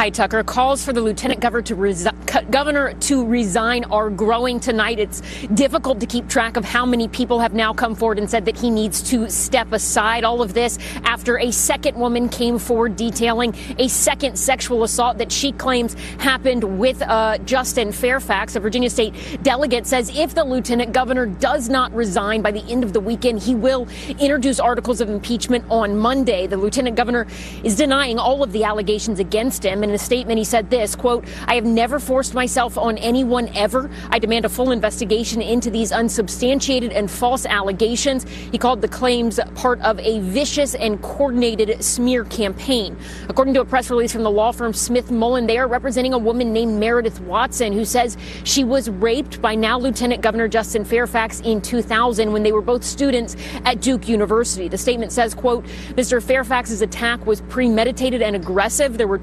Hi, Tucker. Calls for the lieutenant governor to resign are growing tonight. It's difficult to keep track of how many people have now come forward and said that he needs to step aside. All of this after a second woman came forward detailing a second sexual assault that she claims happened with Justin Fairfax. A Virginia state delegate says if the lieutenant governor does not resign by the end of the weekend, he will introduce articles of impeachment on Monday. The lieutenant governor is denying all of the allegations against him. In a statement, he said this, quote, "I have never forced myself on anyone ever. I demand a full investigation into these unsubstantiated and false allegations." He called the claims part of a vicious and coordinated smear campaign. According to a press release from the law firm Smith Mullen, they are representing a woman named Meredith Watson, who says she was raped by now Lieutenant Governor Justin Fairfax in 2000 when they were both students at Duke University. The statement says, quote, "Mr. Fairfax's attack was premeditated and aggressive. There were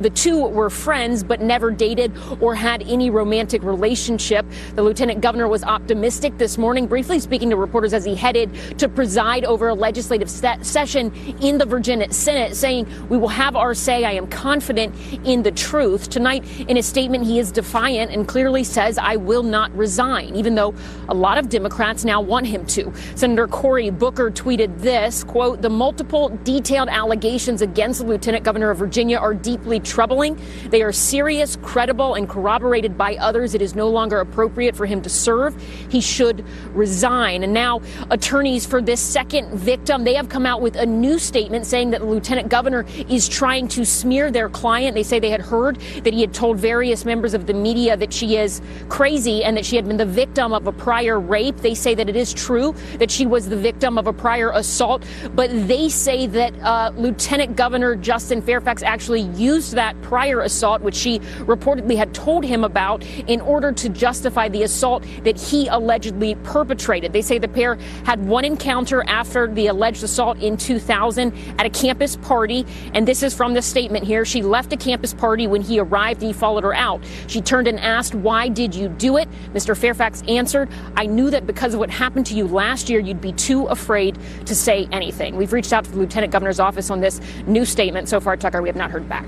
the two were friends but never dated or had any romantic relationship." The lieutenant governor was optimistic this morning, briefly speaking to reporters as he headed to preside over a legislative session in the Virginia Senate, saying, "We will have our say. I am confident in the truth." Tonight, in a statement, he is defiant and clearly says, "I will not resign," even though a lot of Democrats now want him to. Senator Cory Booker tweeted this, quote, "The multiple detailed allegations against the lieutenant governor of Virginia are deeply troubling. They are serious, credible, and corroborated by others. It is no longer appropriate for him to serve. He should resign." And now attorneys for this second victim, they have come out with a new statement saying that the lieutenant governor is trying to smear their client. They say they had heard that he had told various members of the media that she is crazy and that she had been the victim of a prior rape. They say that it is true that she was the victim of a prior assault, but they say that Lieutenant Governor Justin Fairfax actually used that prior assault, which she reportedly had told him about, in order to justify the assault that he allegedly perpetrated. They say the pair had one encounter after the alleged assault in 2000 at a campus party, and this is from the statement here. She left a campus party when he arrived and he followed her out. She turned and asked, "Why did you do it?" Mr. Fairfax answered, "I knew that because of what happened to you last year, you'd be too afraid to say anything." We've reached out to the lieutenant governor's office on this new statement. So far, Tucker, we have not heard back.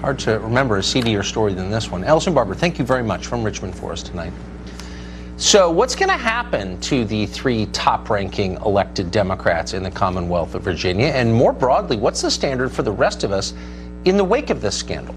Hard to remember a seedier story than this one. Ellison Barber, thank you very much from Richmond for us tonight. So what's going to happen to the three top-ranking elected Democrats in the Commonwealth of Virginia? And more broadly, what's the standard for the rest of us in the wake of this scandal?